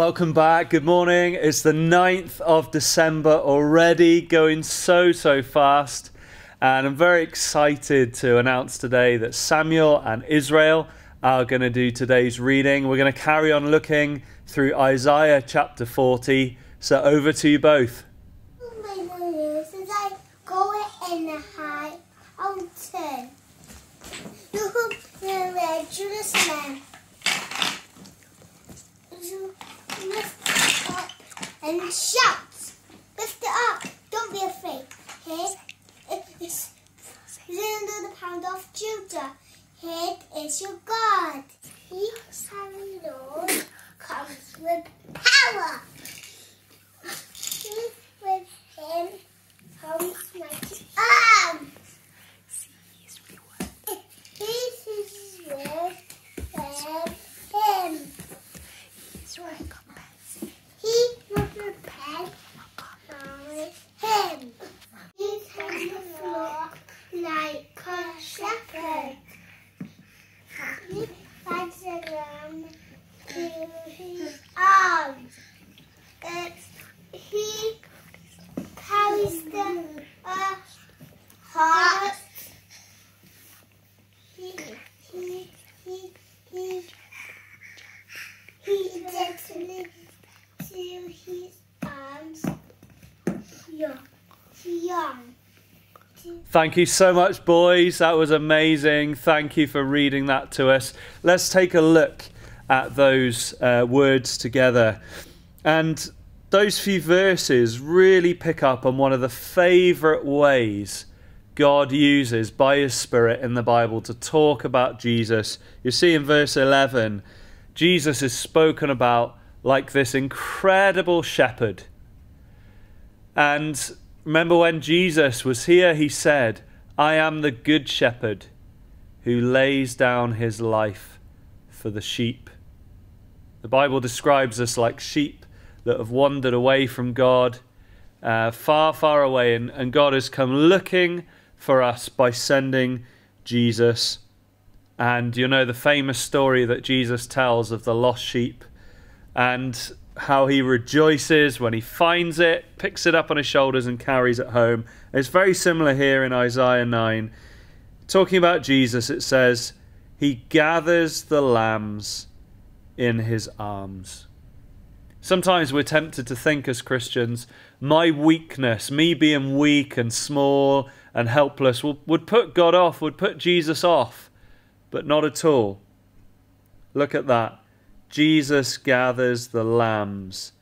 Welcome back. Good morning. It's the 9th of December already, going so fast. And I'm very excited to announce today that Samuel and Israel are going to do today's reading. We're going to carry on looking through Isaiah chapter 40. So over to you both. Jerusalem. Lift it up and shout. Lift it up. Don't be afraid. Here is the pound of Judah. Here is your God. He, our Lord, comes with power. With him comes mighty arms. This is with him. He will repent on him. He tends the flock like a shepherd. He finds the lamb to his arms. He carries the heart. He gently to his arms. Young. Thank you so much, boys. That was amazing. Thank you for reading that to us. Let's take a look at those words together. And those few verses really pick up on one of the favourite ways God uses by His Spirit in the Bible to talk about Jesus. You see in verse 11, Jesus is spoken about like this incredible shepherd. And remember when Jesus was here, He said, I am the good shepherd who lays down his life for the sheep. The Bible describes us like sheep that have wandered away from God, far away, and God has come looking for us by sending Jesus. And you know the famous story that Jesus tells of the lost sheep and how He rejoices when He finds it, picks it up on His shoulders and carries it home. It's very similar here in Isaiah 9. Talking about Jesus, it says, He gathers the lambs in His arms. Sometimes we're tempted to think as Christians, my weakness, me being weak and small and helpless would put God off, would put Jesus off. But not at all. Look at that. Jesus gathers the lambs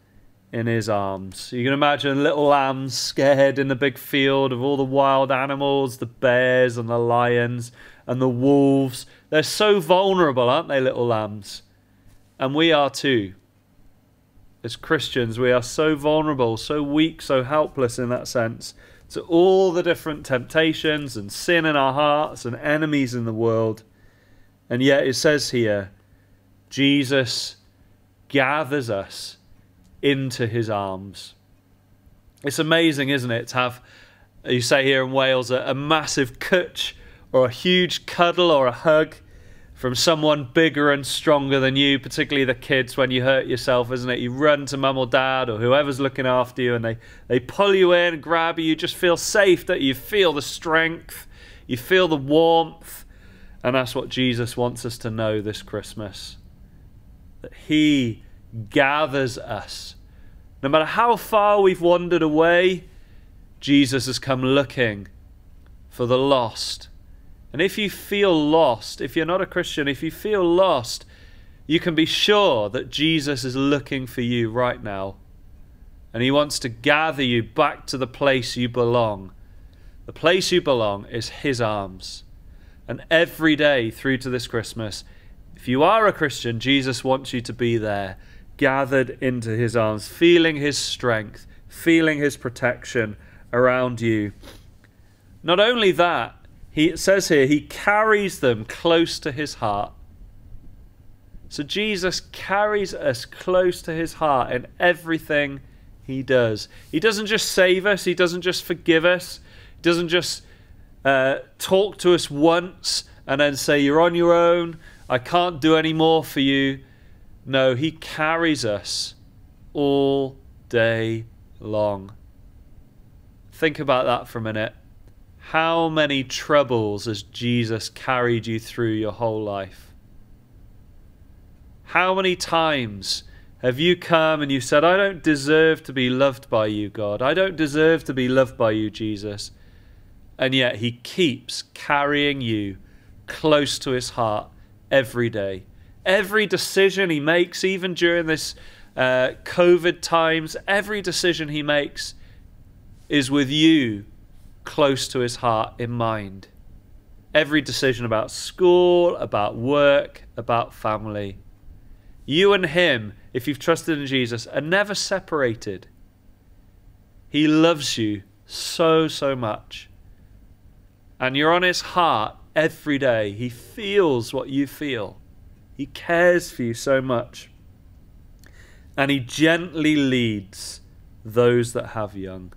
in His arms. You can imagine little lambs scared in the big field of all the wild animals, the bears and the lions and the wolves. They're so vulnerable, aren't they, little lambs? And we are too. As Christians, we are so vulnerable, so weak, so helpless in that sense to all the different temptations and sin in our hearts and enemies in the world. And yet it says here, Jesus gathers us into His arms. It's amazing, isn't it, to have, you say here in Wales, a massive cwtch or a huge cuddle or a hug from someone bigger and stronger than you, particularly the kids when you hurt yourself, isn't it? You run to mum or dad or whoever's looking after you and they pull you in, grab you, you just feel safe, that you feel the strength, you feel the warmth. And that's what Jesus wants us to know this Christmas. That He gathers us. No matter how far we've wandered away, Jesus has come looking for the lost. And if you feel lost, if you're not a Christian, if you feel lost, you can be sure that Jesus is looking for you right now. And He wants to gather you back to the place you belong. The place you belong is His arms. And every day through to this Christmas, if you are a Christian, Jesus wants you to be there, gathered into His arms, feeling His strength, feeling His protection around you. Not only that, it says here, He carries them close to His heart. So Jesus carries us close to His heart in everything He does. He doesn't just save us, He doesn't just forgive us, He doesn't just talk to us once and then say, you're on your own, I can't do any more for you. No, He carries us all day long. Think about that for a minute. How many troubles has Jesus carried you through your whole life? How many times have you come and you said, I don't deserve to be loved by you, God. I don't deserve to be loved by you, Jesus. And yet he keeps carrying you close to his heart every day. Every decision he makes, even during this COVID times, every decision he makes is with you close to his heart in mind. Every decision about school, about work, about family. You and him, if you've trusted in Jesus, are never separated. He loves you so, so much. And you're on his heart every day. He feels what you feel. He cares for you so much. And he gently leads those that have young.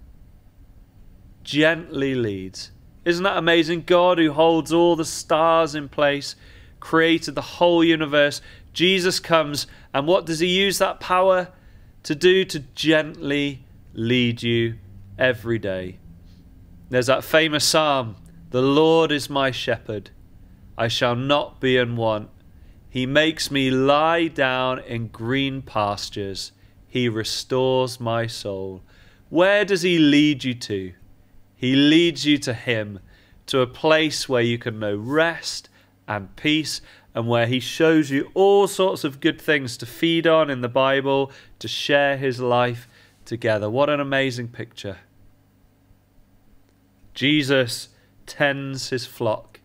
Gently leads. Isn't that amazing? God, who holds all the stars in place, created the whole universe. Jesus comes, and what does he use that power to do? To gently lead you every day. There's that famous psalm, the Lord is my shepherd, I shall not be in want. He makes me lie down in green pastures. He restores my soul. Where does he lead you to? He leads you to him, to a place where you can know rest and peace, and where he shows you all sorts of good things to feed on in the Bible, to share his life together. What an amazing picture. Jesus tends his flock,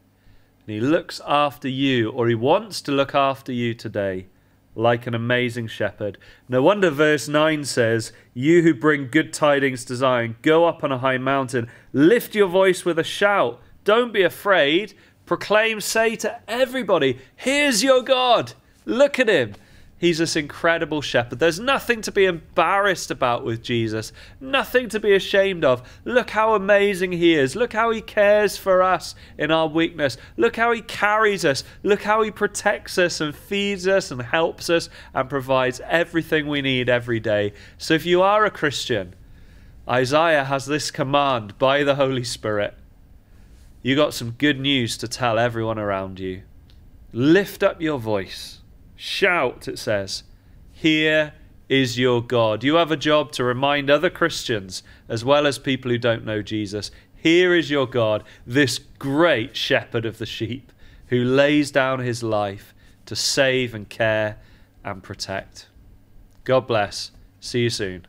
and he looks after you, or he wants to look after you today, like an amazing shepherd. No wonder verse 9 says, you who bring good tidings to Zion, go up on a high mountain, lift your voice with a shout, don't be afraid, proclaim, say to everybody, here's your God, look at him. He's this incredible shepherd. There's nothing to be embarrassed about with Jesus. Nothing to be ashamed of. Look how amazing he is. Look how he cares for us in our weakness. Look how he carries us. Look how he protects us and feeds us and helps us and provides everything we need every day. So if you are a Christian, Isaiah has this command by the Holy Spirit. You got some good news to tell everyone around you. Lift up your voice. Shout, it says, here is your God. You have a job to remind other Christians, as well as people who don't know Jesus, here is your God, this great shepherd of the sheep, who lays down his life to save and care and protect. God bless. See you soon.